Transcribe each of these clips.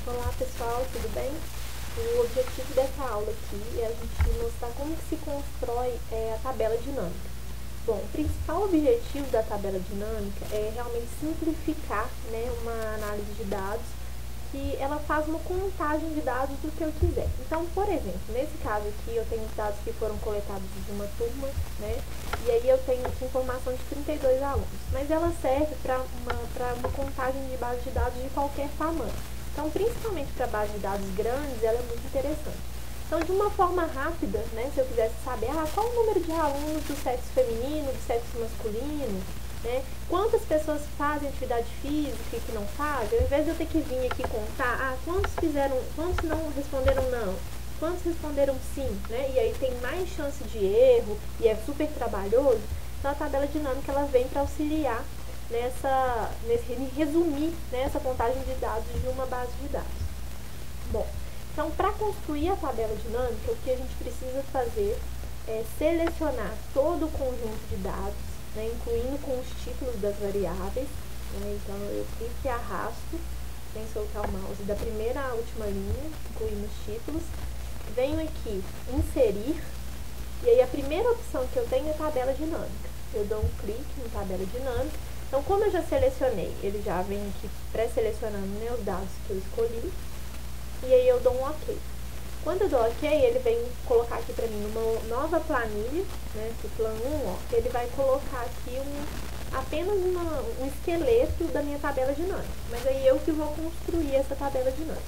Olá pessoal, tudo bem? O objetivo dessa aula aqui é a gente mostrar como que se constrói a tabela dinâmica. Bom, o principal objetivo da tabela dinâmica é realmente simplificar, né, uma análise de dados, que ela faz uma contagem de dados do que eu quiser. Então, por exemplo, nesse caso aqui eu tenho os dados que foram coletados de uma turma, né, e aí eu tenho aqui informação de 32 alunos, mas ela serve para uma contagem de base de dados de qualquer tamanho. Então, principalmente para base de dados grandes, ela é muito interessante. Então, de uma forma rápida, né, se eu quisesse saber qual o número de alunos do sexo feminino, do sexo masculino, né, quantas pessoas fazem atividade física e que não fazem, ao invés de eu ter que vir aqui contar, quantos não responderam não, quantos responderam sim, né, e aí tem mais chance de erro e é super trabalhoso, então a tabela dinâmica ela vem para auxiliar em resumir, né, essa contagem de dados de uma base de dados. Bom, então para construir a tabela dinâmica, o que a gente precisa fazer é selecionar todo o conjunto de dados, né, incluindo com os títulos das variáveis, né, então eu clico e arrasto, sem soltar o mouse, da primeira à última linha, incluindo os títulos, venho aqui inserir, e aí a primeira opção que eu tenho é tabela dinâmica. Eu dou um clique em tabela dinâmica. Então, como eu já selecionei, ele já vem aqui pré-selecionando, né, os dados que eu escolhi, e aí eu dou um OK. Quando eu dou OK, ele vem colocar aqui para mim uma nova planilha, né, esse plan 1, ó, ele vai colocar aqui apenas um esqueleto da minha tabela dinâmica, mas aí eu que vou construir essa tabela dinâmica.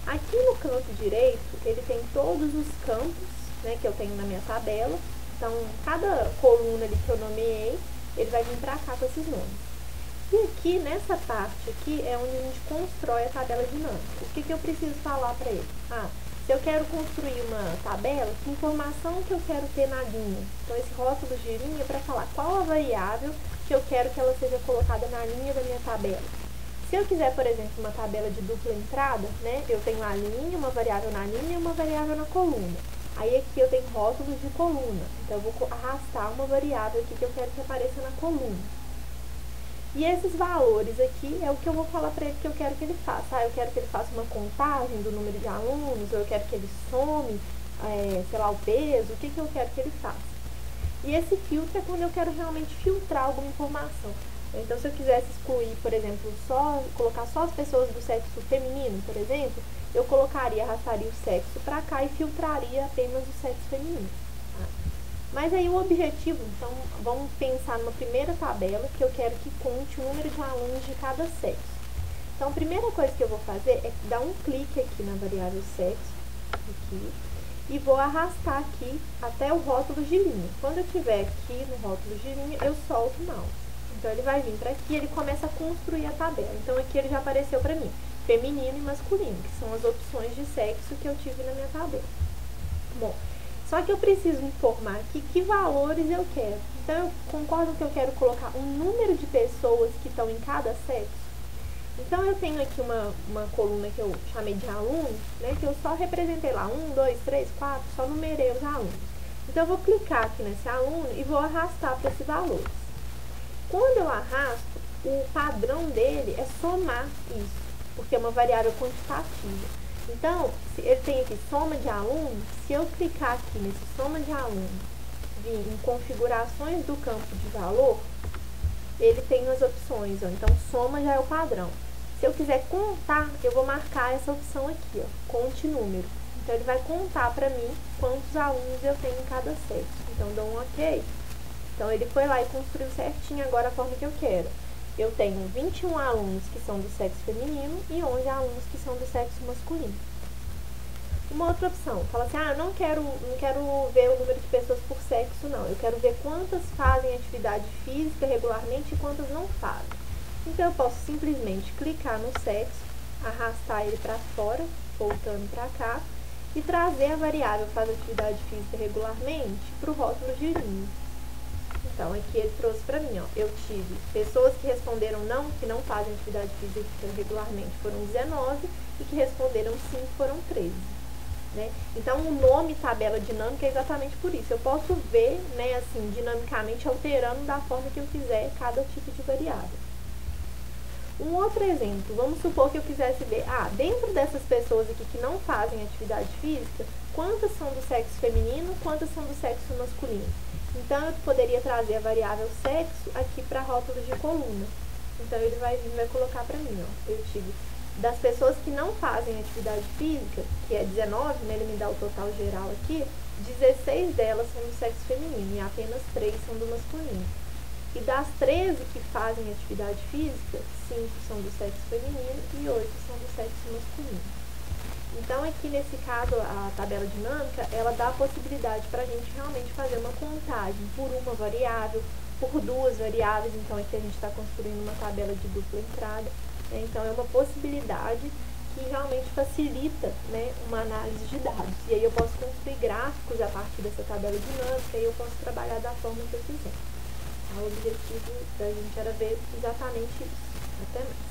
Aqui no canto direito, ele tem todos os campos, né, que eu tenho na minha tabela, então cada coluna ali que eu nomeei, ele vai vir para cá com esses nomes. E aqui, nessa parte aqui, é onde a gente constrói a tabela dinâmica. O que eu preciso falar para ele? Se eu quero construir uma tabela, que informação que eu quero ter na linha? Então, esse rótulo de linha é para falar qual a variável que eu quero que ela seja colocada na linha da minha tabela. Se eu quiser, por exemplo, uma tabela de dupla entrada, né, eu tenho a linha, uma variável na linha e uma variável na coluna. Aí aqui eu tenho rótulos de coluna, então eu vou arrastar uma variável aqui que eu quero que apareça na coluna. E esses valores aqui é o que eu vou falar para ele que eu quero que ele faça. Eu quero que ele faça uma contagem do número de alunos, ou eu quero que ele some, sei lá, o peso, o que eu quero que ele faça. E esse filtro é quando eu quero realmente filtrar alguma informação. Então, se eu quisesse excluir, por exemplo, colocar só as pessoas do sexo feminino, por exemplo, eu arrastaria o sexo para cá e filtraria apenas o sexo feminino. Tá? Mas aí o objetivo, então, vamos pensar numa primeira tabela que eu quero que conte o número de alunos de cada sexo. Então, a primeira coisa que eu vou fazer é dar um clique aqui na variável sexo, aqui, e vou arrastar aqui até o rótulo de linha. Quando eu estiver aqui no rótulo de linha, eu solto o mouse. Então, ele vai vir para aqui e ele começa a construir a tabela. Então, aqui ele já apareceu para mim, feminino e masculino, que são as opções de sexo que eu tive na minha tabela. Bom, só que eu preciso informar aqui que valores eu quero. Então, eu concordo que eu quero colocar um número de pessoas que estão em cada sexo. Então, eu tenho aqui uma coluna que eu chamei de alunos, né, que eu só representei lá 1, 2, 3, 4, só numerei os alunos. Então, eu vou clicar aqui nesse aluno e vou arrastar para esses valores. Quando eu arrasto, o padrão dele é somar isso, porque é uma variável quantitativa. Então, se ele tem aqui soma de alunos, se eu clicar aqui nesse soma de alunos, vir em configurações do campo de valor, ele tem as opções, ó. Então soma já é o padrão. Se eu quiser contar, eu vou marcar essa opção aqui, ó, conte número. Então ele vai contar para mim quantos alunos eu tenho em cada sexo. Então dou um OK. Então ele foi lá e construiu certinho agora a forma que eu quero. Eu tenho 21 alunos que são do sexo feminino e 11 alunos que são do sexo masculino. Uma outra opção, fala assim, eu não quero ver o número de pessoas por sexo, não. Eu quero ver quantas fazem atividade física regularmente e quantas não fazem. Então, eu posso simplesmente clicar no sexo, arrastar ele para fora, voltando para cá, e trazer a variável faz atividade física regularmente para o rótulo de linha. Então, aqui ele trouxe para mim, ó, eu tive pessoas que responderam não, que não fazem atividade física regularmente, foram 19, e que responderam sim, foram 13. Né? Então, o nome tabela dinâmica é exatamente por isso. Eu posso ver, né, assim, dinamicamente alterando da forma que eu quiser cada tipo de variável. Um outro exemplo, vamos supor que eu quisesse ver, dentro dessas pessoas aqui que não fazem atividade física, quantas são do sexo feminino, quantas são do sexo masculino. Então, eu poderia trazer a variável sexo aqui para rótulos de coluna. Então, ele vai colocar para mim, ó, eu tive das pessoas que não fazem atividade física, que é 19, né, ele me dá o total geral aqui, 16 delas são do sexo feminino e apenas 3 são do masculino. E das 13 que fazem atividade física, 5 são do sexo feminino e 8 são do sexo masculino. Então, aqui nesse caso, a tabela dinâmica, ela dá a possibilidade para a gente realmente fazer uma contagem por uma variável, por duas variáveis. Então, aqui a gente está construindo uma tabela de dupla entrada. Né? Então, é uma possibilidade que realmente facilita, né, uma análise de dados. E aí eu posso construir gráficos a partir dessa tabela dinâmica e eu posso trabalhar da forma que eu quiser. O objetivo da gente era ver exatamente isso. Até mais.